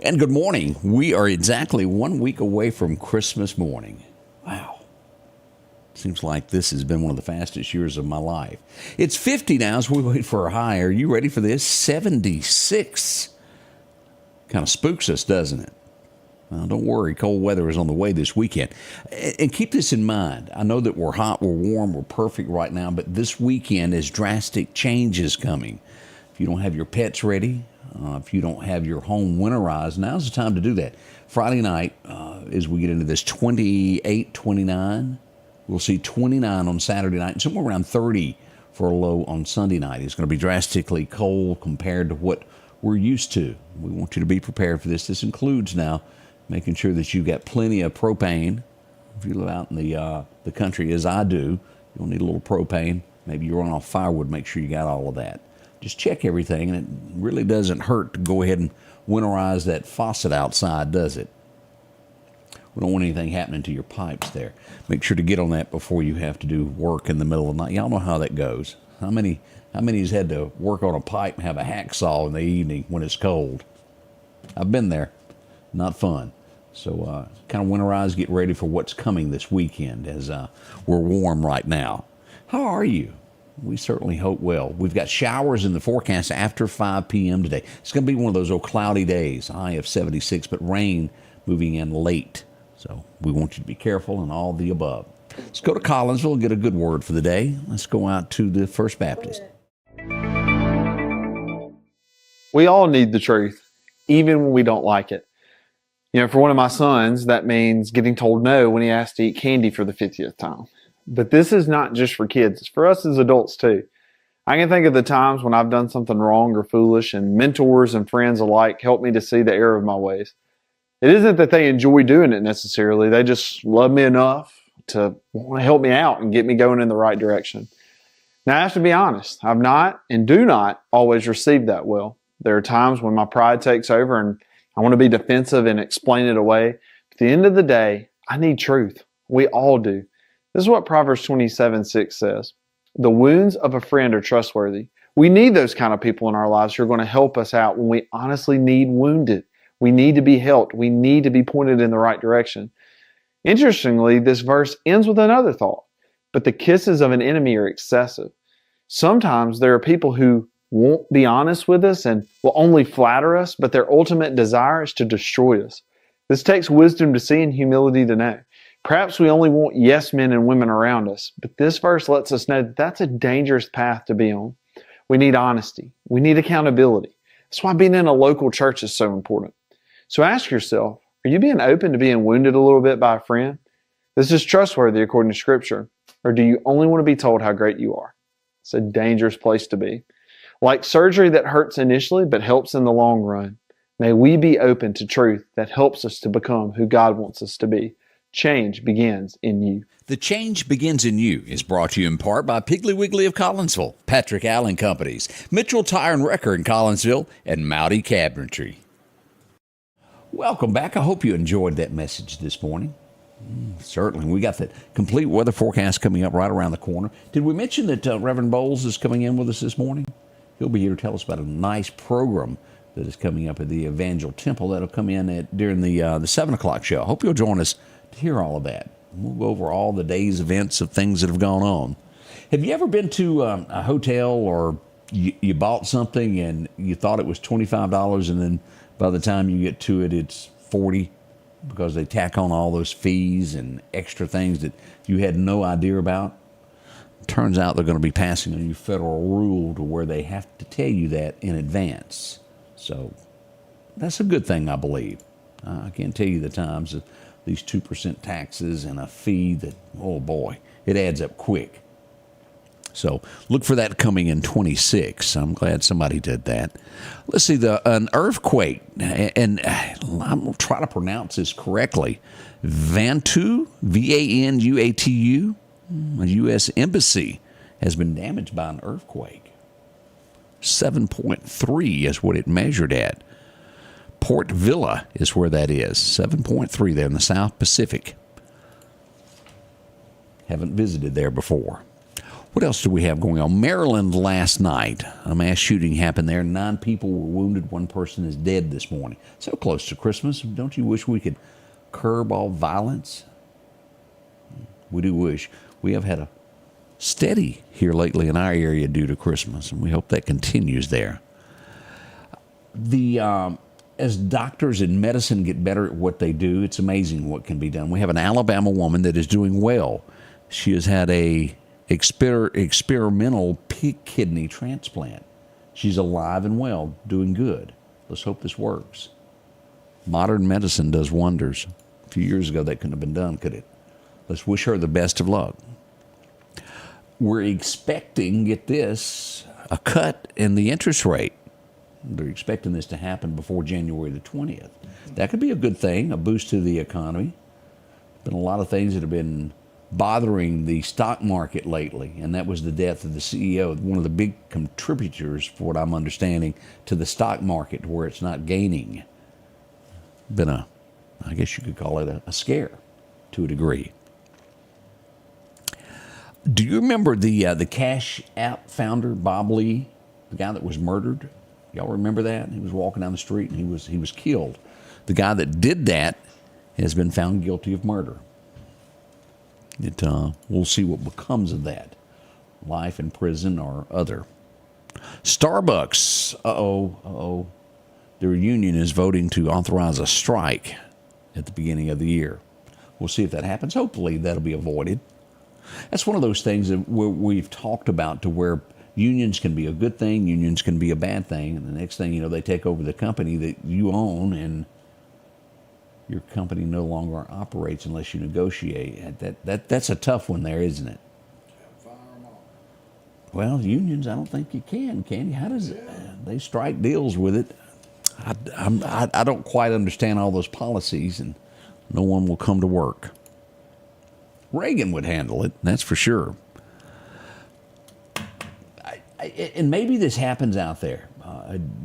And good morning. We are exactly 1 week away from Christmas morning. Wow. Seems like this has been one of the fastest years of my life. It's 50 now as we wait for a high. Are you ready for this? 76. Kind of spooks us, doesn't it? Well, don't worry. Cold weather is on the way this weekend. And keep this in mind. I know that we're hot, we're warm, we're perfect right now, but this weekend is drastic changes coming. If you don't have your pets ready, if you don't have your home winterized, now's the time to do that. Friday night, as we get into this 28, 29, we'll see 29 on Saturday night and somewhere around 30 for a low on Sunday night. It's going to be drastically cold compared to what we're used to. We want you to be prepared for this. This includes now making sure that you've got plenty of propane. If you live out in the country, as I do, you'll need a little propane. Maybe you run off firewood, make sure you got all of that. Just check everything, and it really doesn't hurt to go ahead and winterize that faucet outside, does it? We don't want anything happening to your pipes there. Make sure to get on that before you have to do work in the middle of the night. Y'all know how that goes. How many's had to work on a pipe and have a hacksaw in the evening when it's cold? I've been there. Not fun. So kind of winterize, get ready for what's coming this weekend as we're warm right now. How are you? We certainly hope well. We've got showers in the forecast after 5 p.m. today. It's going to be one of those old cloudy days, high of 76, but rain moving in late. So we want you to be careful and all the above. Let's go to Collinsville and get a good word for the day. Let's go out to the First Baptist. We all need the truth, even when we don't like it. You know, for one of my sons, that means getting told no when he asks to eat candy for the 50th time. But this is not just for kids. It's for us as adults, too. I can think of the times when I've done something wrong or foolish, and mentors and friends alike help me to see the error of my ways. It isn't that they enjoy doing it necessarily. They just love me enough to want to help me out and get me going in the right direction. Now, I have to be honest. I've not and do not always receive that well. There are times when my pride takes over and I want to be defensive and explain it away. At the end of the day, I need truth. We all do. This is what Proverbs 27:6 says. The wounds of a friend are trustworthy. We need those kind of people in our lives who are going to help us out when we honestly need wounded. We need to be helped. We need to be pointed in the right direction. Interestingly, this verse ends with another thought. But the kisses of an enemy are excessive. Sometimes there are people who won't be honest with us and will only flatter us, but their ultimate desire is to destroy us. This takes wisdom to see and humility to know. Perhaps we only want yes men and women around us, but this verse lets us know that that's a dangerous path to be on. We need honesty. We need accountability. That's why being in a local church is so important. So ask yourself, are you being open to being wounded a little bit by a friend? This is trustworthy according to Scripture. Or do you only want to be told how great you are? It's a dangerous place to be. Like surgery that hurts initially but helps in the long run, may we be open to truth that helps us to become who God wants us to be. Change begins in you. The Change Begins in You is brought to you in part by Piggly Wiggly of Collinsville, Patrick Allen Companies, Mitchell Tire and Wrecker in Collinsville, and Mowdy Cabinetry. Welcome back. I hope you enjoyed that message this morning. Certainly. We got the complete weather forecast coming up right around the corner. Did we mention that Reverend Bowles is coming in with us this morning? He'll be here to tell us about a nice program that is coming up at the Evangel Temple that'll come in during the 7 o'clock show. I hope you'll join us to hear all of that. We'll go over all the day's events of things that have gone on. Have you ever been to a hotel or you bought something and you thought it was $25 and then by the time you get to it, it's $40 because they tack on all those fees and extra things that you had no idea about? Turns out they're going to be passing a new federal rule to where they have to tell you that in advance. So that's a good thing, I believe. I can't tell you the times of these 2% taxes and a fee that, oh boy, it adds up quick. So look for that coming in 26. I'm glad somebody did that. Let's see, an earthquake, and I'm going to try to pronounce this correctly. Vanuatu, Vanuatu, a U.S. embassy has been damaged by an earthquake. 7.3 is what it measured at. Port Vila is where that is. 7.3 there in the South Pacific. Haven't visited there before. What else do we have going on? Maryland last night, a mass shooting happened there. 9 people were wounded. 1 person is dead this morning. So close to Christmas. Don't you wish we could curb all violence? We do wish. We have had a steady here lately in our area due to Christmas, and we hope that continues there. As doctors in medicine get better at what they do, it's amazing what can be done. We have an Alabama woman that is doing well. She has had a experimental pig kidney transplant. She's alive and well, doing good. Let's hope this works. Modern medicine does wonders. A few years ago, that couldn't have been done, could it? Let's wish her the best of luck. We're expecting, get this, a cut in the interest rate. They're expecting this to happen before January the 20th. That could be a good thing, a boost to the economy. Been a lot of things that have been bothering the stock market lately, and that was the death of the CEO, one of the big contributors, for what I'm understanding, to the stock market where it's not gaining. Been I guess you could call it a scare to a degree. Do you remember the Cash App founder, Bob Lee, the guy that was murdered? Y'all remember that? He was walking down the street and he was killed. The guy that did that has been found guilty of murder. We'll see what becomes of that. Life in prison or other. Starbucks, their union is voting to authorize a strike at the beginning of the year. We'll see if that happens. Hopefully that'll be avoided. That's one of those things that we've talked about, to where unions can be a good thing, unions can be a bad thing, and the next thing you know, they take over the company that you own, and your company no longer operates unless you negotiate. That's a tough one there, isn't it? Well, unions, I don't think you can you? How does it? They strike deals with it. I don't quite understand all those policies, and no one will come to work. Reagan would handle it, that's for sure. And maybe this happens out there.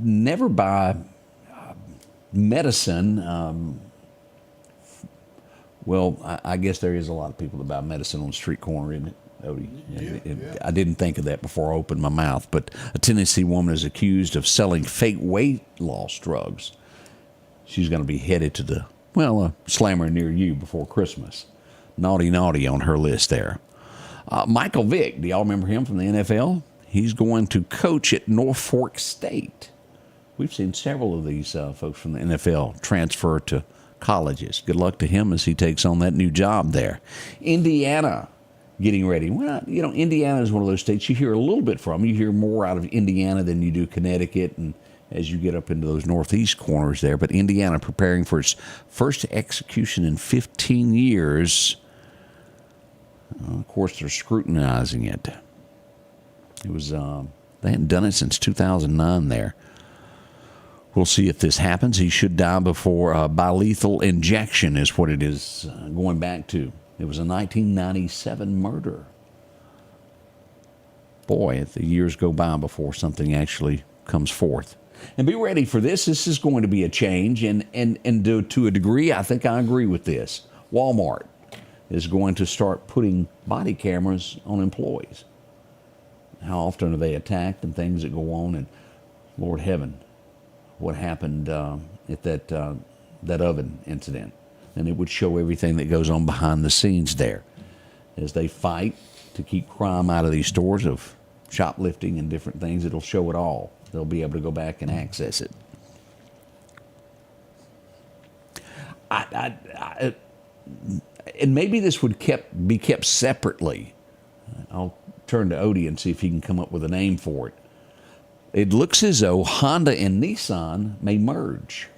Never buy medicine. Well, I guess there is a lot of people that buy medicine on the street corner, isn't it, Odie? Yeah. I didn't think of that before I opened my mouth, but a Tennessee woman is accused of selling fake weight loss drugs. She's going to be headed to a slammer near you before Christmas. Naughty on her list there. Michael Vick, do y'all remember him from the NFL? He's going to coach at Norfolk State. We've seen several of these folks from the NFL transfer to colleges. Good luck to him as he takes on that new job there. Indiana getting ready. Well, Indiana is one of those states you hear a little bit from. You hear more out of Indiana than you do Connecticut, and as you get up into those northeast corners there. But Indiana preparing for its first execution in 15 years. Of course, they're scrutinizing it. It was they hadn't done it since 2009 there. We'll see if this happens. He should die before by lethal injection is what it is going back to. It was a 1997 murder. Boy, if the years go by before something actually comes forth. And be ready for this. This is going to be a change. And to a degree, I think I agree with this. Walmart is going to start putting body cameras on employees. How often are they attacked and things that go on? And Lord heaven, what happened at that oven incident? And it would show everything that goes on behind the scenes there as they fight to keep crime out of these stores of shoplifting and different things. It'll show it all. They'll be able to go back and access it. And maybe this would be kept separately. I'll turn to Odie and see if he can come up with a name for it. It looks as though Honda and Nissan may merge.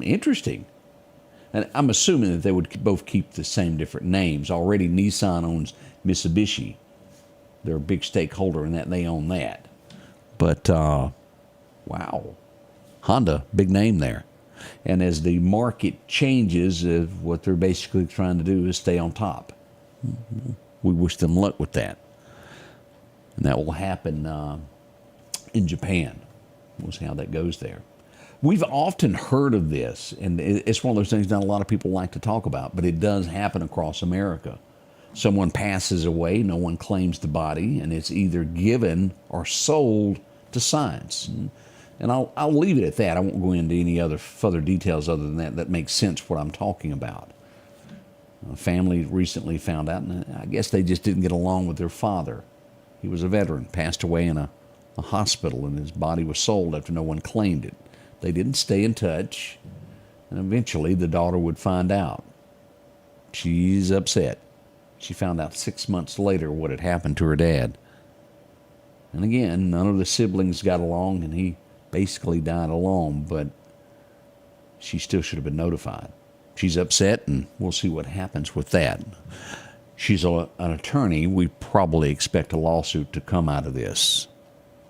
Interesting. And I'm assuming that they would both keep the same different names. Already Nissan owns Mitsubishi. They're a big stakeholder in that, and they own that. But, wow. Honda, big name there. And as the market changes, what they're basically trying to do is stay on top. We wish them luck with that. And that will happen in Japan. We'll see how that goes there. We've often heard of this, and it's one of those things not a lot of people like to talk about, but it does happen across America. Someone passes away, no one claims the body, and it's either given or sold to science. And I'll leave it at that. I won't go into any other further details other than that. That makes sense what I'm talking about. A family recently found out, and I guess they just didn't get along with their father. He was a veteran, passed away in a hospital, and his body was sold after no one claimed it. They didn't stay in touch, and eventually the daughter would find out. She's upset. She found out 6 months later what had happened to her dad. And again, none of the siblings got along, and he basically died alone, but she still should have been notified. She's upset, and we'll see what happens with that. She's an attorney. We probably expect a lawsuit to come out of this.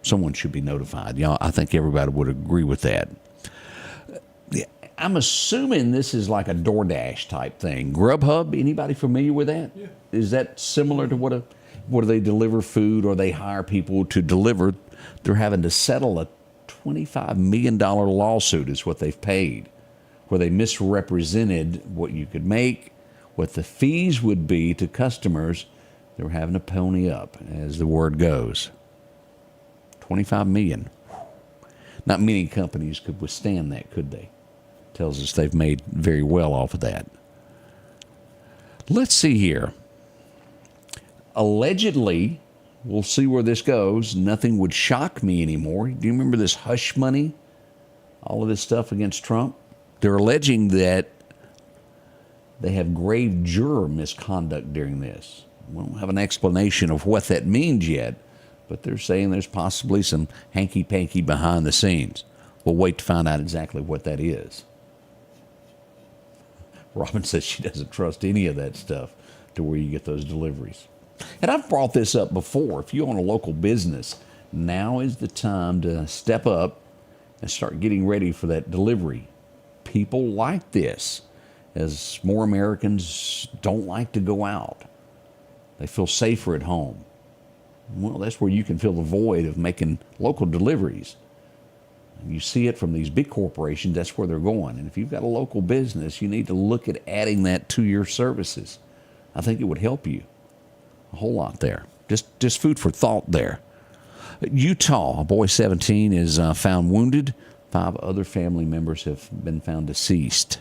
Someone should be notified. You know, I think everybody would agree with that. I'm assuming this is like a DoorDash type thing. Grubhub, anybody familiar with that? Yeah. Is that similar to what do they deliver food, or they hire people to deliver? They're having to settle a $25 million lawsuit is what they've paid, where they misrepresented what you could make, what the fees would be to customers. They're having to pony up, as the word goes. $25 million. Not many companies could withstand that, could they? Tells us they've made very well off of that. Let's see here. Allegedly, we'll see where this goes. Nothing would shock me anymore. Do you remember this hush money? All of this stuff against Trump? They're alleging that they have grave juror misconduct during this. We don't have an explanation of what that means yet, but they're saying there's possibly some hanky-panky behind the scenes. We'll wait to find out exactly what that is. Robin says she doesn't trust any of that stuff to where you get those deliveries. And I've brought this up before. If you own a local business, now is the time to step up and start getting ready for that delivery. People like this, as more Americans don't like to go out. They feel safer at home. Well, that's where you can fill the void of making local deliveries. You see it from these big corporations, that's where they're going. And if you've got a local business, you need to look at adding that to your services. I think it would help you a whole lot there. Just food for thought there. Utah, a boy 17 is found wounded. 5 other family members have been found deceased.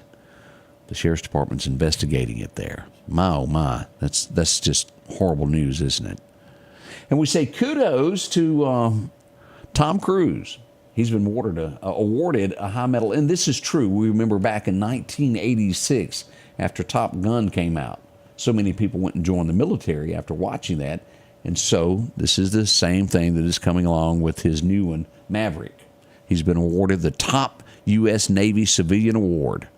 The sheriff's department's investigating it there. My, oh my, that's just horrible news, isn't it? And we say kudos to Tom Cruise. He's been awarded a high medal, and this is true. We remember back in 1986, after Top Gun came out, so many people went and joined the military after watching that, and so this is the same thing that is coming along with his new one, Maverick. He's been awarded the top U.S. Navy Civilian Award.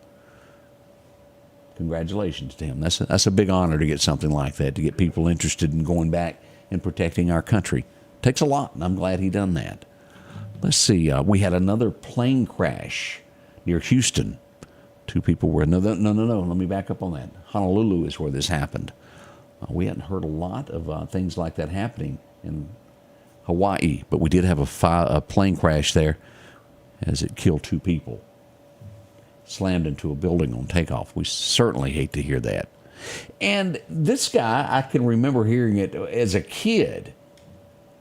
Congratulations to him. That's a big honor to get something like that, to get people interested in going back and protecting our country. Takes a lot, and I'm glad he done that. Let's see. We had another plane crash near Houston. 2 people were... No. Let me back up on that. Honolulu is where this happened. We hadn't heard a lot of things like that happening in Hawaii, but we did have a plane crash there as it killed 2 people. Slammed into a building on takeoff. We certainly hate to hear that. And this guy, I can remember hearing it as a kid.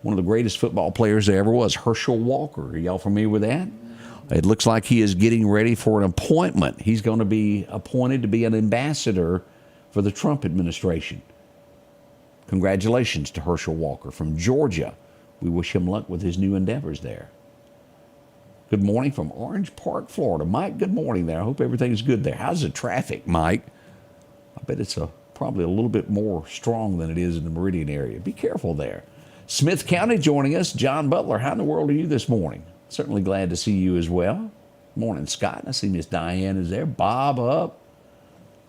One of the greatest football players there ever was, Herschel Walker. Are y'all familiar with that? It looks like he is getting ready for an appointment. He's going to be appointed to be an ambassador for the Trump administration. Congratulations to Herschel Walker from Georgia. We wish him luck with his new endeavors there. Good morning from Orange Park, Florida. Mike, good morning there. I hope everything's good there. How's the traffic, Mike? I bet it's probably a little bit more strong than it is in the Meridian area. Be careful there. Smith County joining us. John Butler, how in the world are you this morning? Certainly glad to see you as well. Morning, Scott. I see Miss Diane is there. Bob up.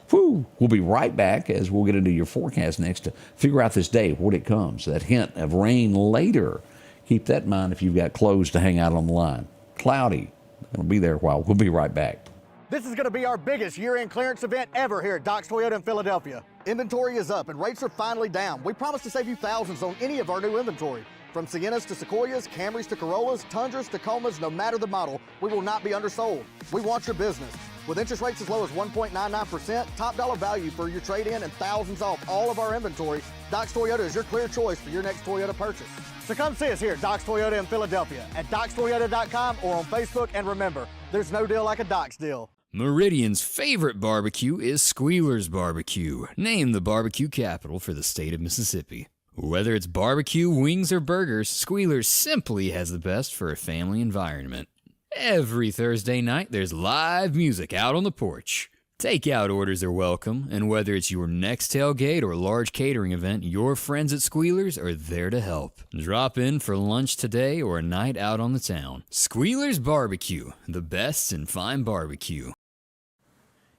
Whew. We'll be right back as we'll get into your forecast next to figure out this day, what it comes. That hint of rain later. Keep that in mind if you've got clothes to hang out on the line. Cloudy. Going to be there a while. We'll be right back. This is going to be our biggest year-end clearance event ever here at Doc's Toyota in Philadelphia. Inventory is up and rates are finally down. We promise to save you thousands on any of our new inventory. From Siennas to Sequoias, Camrys to Corollas, Tundras, Tacomas, no matter the model, we will not be undersold. We want your business. With interest rates as low as 1.99%, top dollar value for your trade-in, and thousands off all of our inventory, Doc's Toyota is your clear choice for your next Toyota purchase. So come see us here at Doc's Toyota in Philadelphia, at docstoyota.com or on Facebook. And remember, there's no deal like a Doc's deal. Meridian's favorite barbecue is Squealer's Barbecue, named the barbecue capital for the state of Mississippi. Whether it's barbecue, wings, or burgers, Squealer's simply has the best for a family environment. Every Thursday night, there's live music out on the porch. Takeout orders are welcome, and whether it's your next tailgate or large catering event, your friends at Squealer's are there to help. Drop in for lunch today or a night out on the town. Squealer's Barbecue, the best in fine barbecue.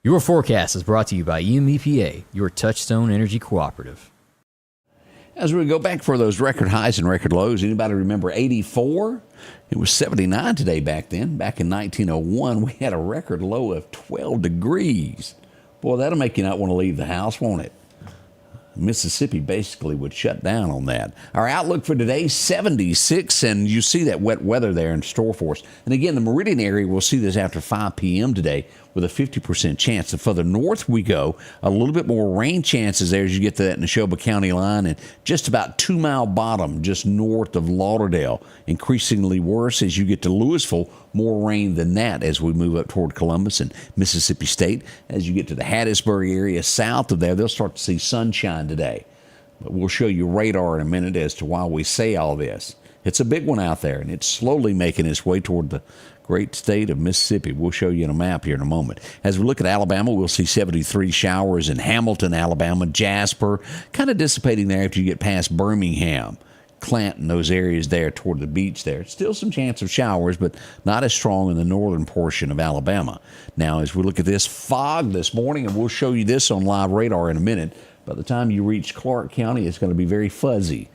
Your forecast is brought to you by EMEPA, your Touchstone Energy Cooperative. As we go back for those record highs and record lows, anybody remember 84? It was 79 today back then. Back in 1901, we had a record low of 12 degrees. Boy, that'll make you not want to leave the house, won't it? Mississippi basically would shut down on that. Our outlook for today, 76, and you see that wet weather there in store for us. And again, the Meridian area, we'll see this after 5 p.m. today with a 50% chance. The further north we go, a little bit more rain chances there as you get to that Neshoba County line, and just about 2 Mile Bottom, just north of Lauderdale. Increasingly worse as you get to Louisville, more rain than that as we move up toward Columbus and Mississippi State. As you get to the Hattiesburg area south of there, they'll start to see sunshine today. But we'll show you radar in a minute as to why we say all this. It's a big one out there, and it's slowly making its way toward the great state of Mississippi. We'll show you in a map here in a moment. As we look at Alabama, we'll see 73 showers in Hamilton, Alabama, Jasper, kind of dissipating there after you get past Birmingham, Clanton, those areas there toward the beach there. Still some chance of showers, but not as strong in the northern portion of Alabama. Now, as we look at this fog this morning, and we'll show you this on live radar in a minute, by the time you reach Clark County, it's going to be very fuzzy.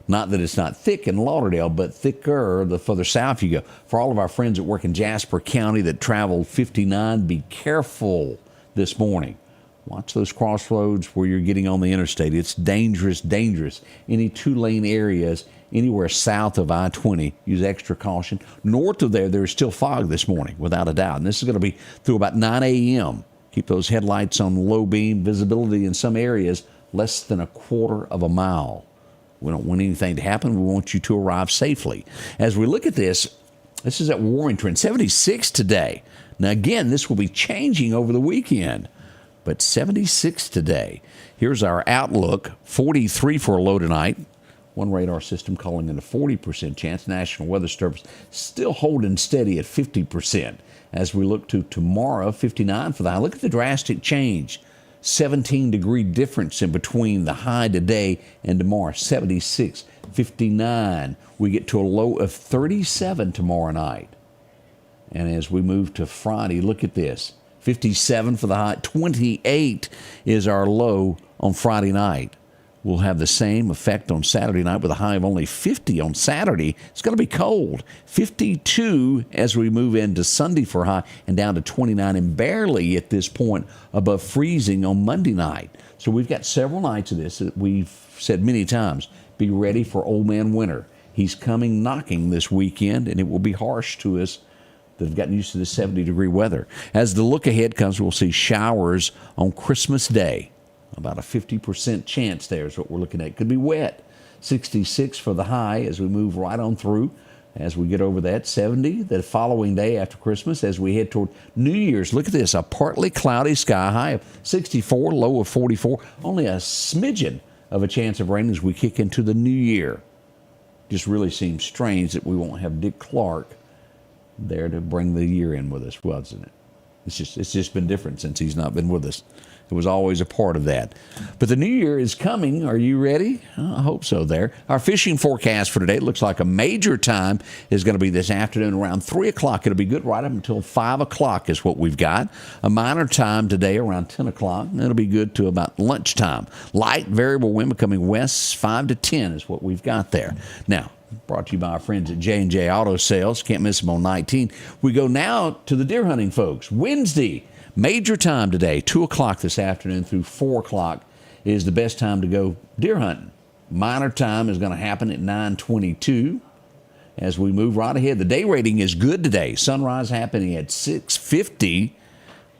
Not that it's not thick in Lauderdale, but thicker the further south you go. For all of our friends that work in Jasper County that travel 59, be careful this morning. Watch those crossroads where you're getting on the interstate. It's dangerous, dangerous. Any two-lane areas, anywhere south of I-20, use extra caution. North of there, there's still fog this morning, without a doubt. And this is going to be through about 9 a.m. Keep those headlights on low beam. Visibility in some areas less than a quarter of a mile. We don't want anything to happen. We want you to arrive safely. As we look at this, this is at Warrington, 76 today. Now, again, this will be changing over the weekend, but 76 today. Here's our outlook, 43 for a low tonight. One radar system calling in a 40% chance. National Weather Service still holding steady at 50%. As we look to tomorrow, 59 for the high. Look at the drastic change. 17-degree difference in between the high today and tomorrow. 76, 59. We get to a low of 37 tomorrow night. And as we move to Friday, look at this. 57 for the high. 28 is our low on Friday night. We'll have the same effect on Saturday night with a high of only 50 on Saturday. It's going to be cold. 52 as we move into Sunday for high, and down to 29, and barely at this point above freezing on Monday night. So we've got several nights of this that we've said many times. Be ready for Old Man Winter. He's coming knocking this weekend, and it will be harsh to us that have gotten used to this 70-degree weather. As the look ahead comes, we'll see showers on Christmas Day. About a 50% chance there is what we're looking at. Could be wet. 66 for the high as we move right on through. As we get over that, 70 the following day after Christmas as we head toward New Year's. Look at this, a partly cloudy sky, high of 64, low of 44. Only a smidgen of a chance of rain as we kick into the new year. Just really seems strange that we won't have Dick Clark there to bring the year in with us, wasn't it? It's just been different since he's not been with us. It was always a part of that. But the new year is coming. Are you ready? I hope so there. Our fishing forecast for today looks like a major time is going to be this afternoon around 3 o'clock. It'll be good right up until 5 o'clock is what we've got. A minor time today around 10 o'clock. And it'll be good to about lunchtime. Light variable wind becoming west 5 to 10 is what we've got there. Now, brought to you by our friends at J&J Auto Sales. Can't miss them on 19. We go now to the deer hunting folks. Wednesday. Major time today, 2 o'clock this afternoon through 4 o'clock is the best time to go deer hunting. Minor time is going to happen at 9:22. As we move right ahead, the day rating is good today. Sunrise happening at 6:50.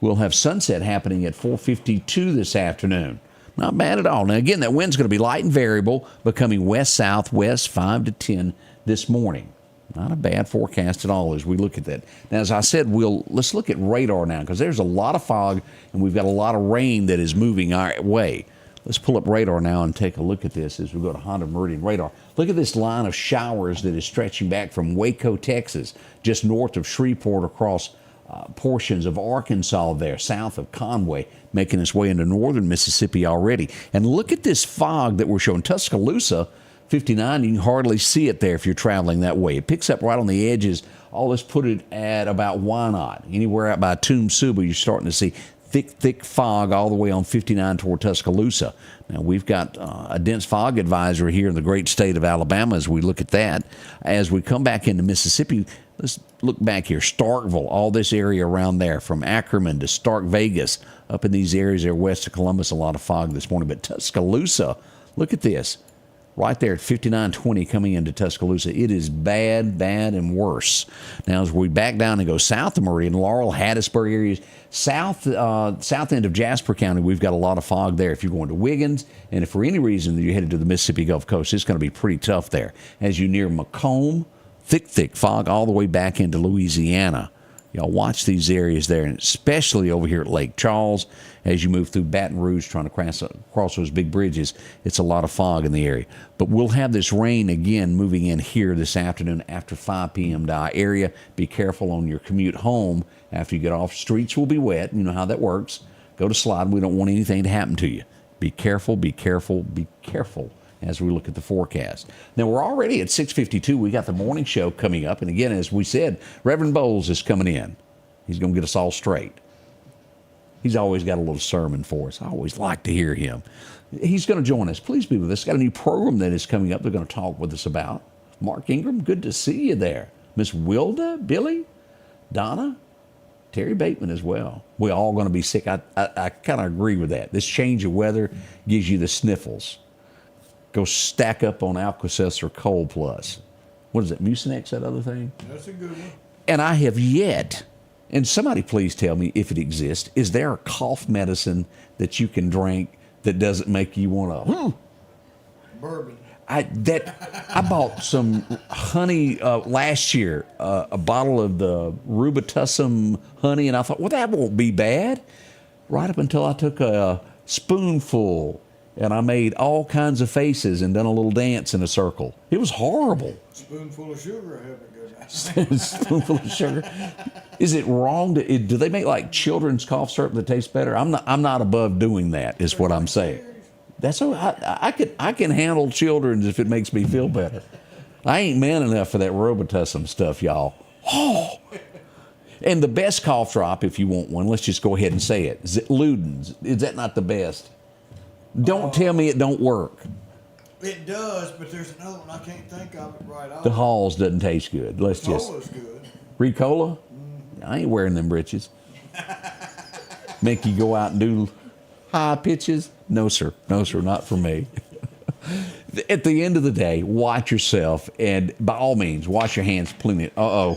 We'll have sunset happening at 4:52 this afternoon. Not bad at all. Now, again, that wind's going to be light and variable, becoming west-southwest 5 to 10 this morning. Not a bad forecast at all as we look at that. Now, as I said, let's look at radar now, because there's a lot of fog and we've got a lot of rain that is moving our way. Let's pull up radar now and take a look at this as we go to Honda Meridian radar. Look at this line of showers that is stretching back from Waco, Texas, just north of Shreveport, across portions of Arkansas there, south of Conway, making its way into northern Mississippi already. And look at this fog that we're showing. Tuscaloosa, 59, you can hardly see it there if you're traveling that way. It picks up right on the edges. All this put it at about Wynot. Anywhere out by Tomb Suba, you're starting to see thick fog all the way on 59 toward Tuscaloosa. Now, we've got a dense fog advisory here in the great state of Alabama as we look at that. As we come back into Mississippi, let's look back here. Starkville, all this area around there, from Ackerman to Stark, Vegas, up in these areas there west of Columbus, a lot of fog this morning. But Tuscaloosa, look at this. Right there at 5920 coming into Tuscaloosa. It is bad, and worse. Now, as we back down and go south of Meridian, Laurel, Hattiesburg areas, south end of Jasper County, we've got a lot of fog there. If you're going to Wiggins, and if for any reason you're headed to the Mississippi Gulf Coast, it's going to be pretty tough there. As you near Macomb, thick fog all the way back into Louisiana. Y'all watch these areas there, and especially over here at Lake Charles, as you move through Baton Rouge trying to cross those big bridges, it's a lot of fog in the area. But we'll have this rain again moving in here this afternoon after 5 p.m. to our area. Be careful on your commute home after you get off. Streets will be wet. You know how that works. Go to slide. We don't want anything to happen to you. Be careful as we look at the forecast. Now, we're already at 6:52. We got the morning show coming up. And again, as we said, Reverend Bowles is coming in. He's going to get us all straight. He's always got a little sermon for us. I always like to hear him. He's going to join us. Please be with us. Got a new program that is coming up they're going to talk with us about. Mark Ingram, good to see you there. Miss Wilda, Billy, Donna, Terry Bateman as well. We're all going to be sick. I kind of agree with that. This change of weather gives you the sniffles. Go stack up on Alka-Seltzer Cold Plus. What is it, Mucinex, that other thing? That's a good one. And I have yet, and somebody please tell me if it exists, is there a cough medicine that you can drink that doesn't make you want to... Bourbon. I bought some honey last year, a bottle of the Robitussin honey, and I thought, well, that won't be bad. Right up until I took a spoonful, and I made all kinds of faces and done a little dance in a circle. It was horrible. Spoonful of sugar, I haven't good. Spoonful of sugar. Is it wrong? Do they make like children's cough syrup that tastes better? I'm not above doing that, is what I'm saying. That's all. I can handle children's if it makes me feel better. I ain't man enough for that Robitussin stuff, y'all. Oh. And the best cough drop, if you want one, let's just go ahead and say it. Luden's. Is that not the best? Don't tell me it don't work. It does, but there's another one I can't think of it right off. The Halls doesn't taste good. Cola's good. Ricola? I ain't wearing them britches. Make you go out and do high pitches? No, sir. No, sir. Not for me. At the end of the day, watch yourself, and by all means, wash your hands plenty. Odie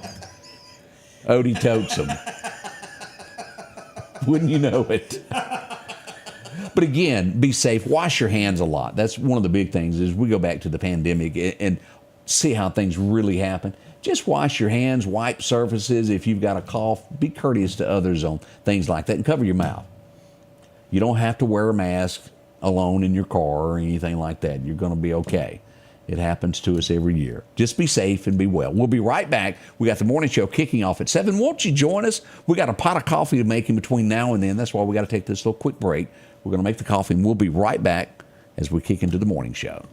totes them. Wouldn't you know it? But again, be safe. Wash your hands a lot. That's one of the big things is we go back to the pandemic and see how things really happen. Just wash your hands, wipe surfaces. If you've got a cough, be courteous to others on things like that, and cover your mouth. You don't have to wear a mask alone in your car or anything like that. You're going to be okay. It happens to us every year. Just be safe and be well. We'll be right back. We got the morning show kicking off at 7. Won't you join us? We got a pot of coffee to make in between now and then. That's why we got to take this little quick break. We're going to make the coffee, and we'll be right back as we kick into the morning show.